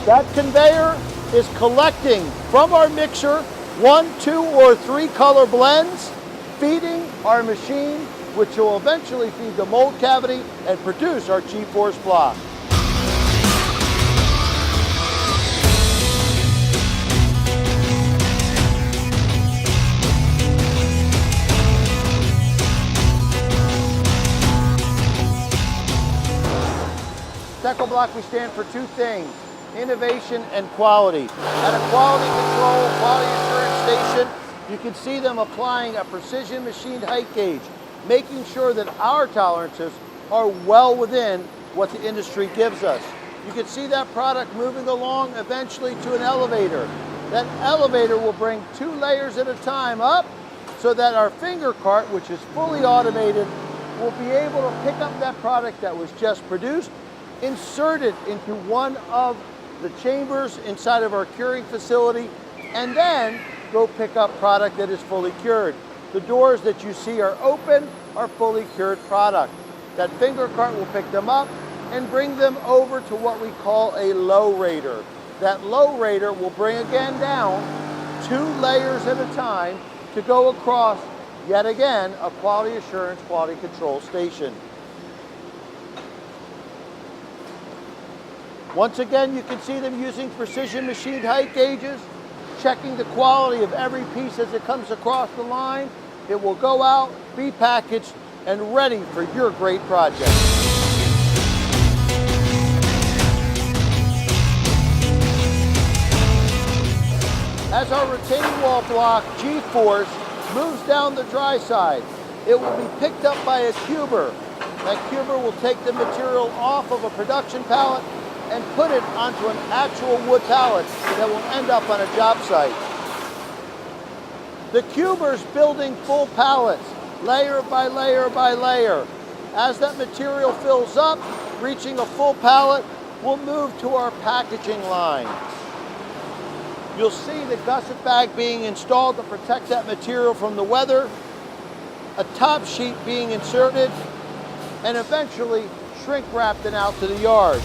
That conveyor is collecting from our mixer 1, 2, or 3 color blends, feeding our machine, which will eventually feed the mold cavity and produce our G-force block. Techo-Bloc, we stand for 2 things: innovation and quality. At a quality control, quality assurance station, you can see them applying a precision machined height gauge, making sure that our tolerances are well within what the industry gives us. You can see that product moving along eventually to an elevator. That elevator will bring 2 layers at a time up so that our finger cart, which is fully automated, will be able to pick up that product that was just produced, insert it into one of the chambers inside of our curing facility, and then go pick up product that is fully cured. The doors that you see are open are fully cured product. That finger cart will pick them up and bring them over to what we call a low rater. That low rater will bring again down 2 layers at a time to go across, yet again, a quality assurance, quality control station. Once again, you can see them using precision machined height gauges, checking the quality of every piece as it comes across the line. It will go out, be packaged, and ready for your great project. As our retaining wall block, G-force, moves down the dry side, it will be picked up by a cuber. That cuber will take the material off of a production pallet and put it onto an actual wood pallet that will end up on a job site. The cuber's building full pallets, layer by layer by layer. As that material fills up, reaching a full pallet, we'll move to our packaging line. You'll see the gusset bag being installed to protect that material from the weather, a top sheet being inserted, and eventually shrink wrapped and out to the yard.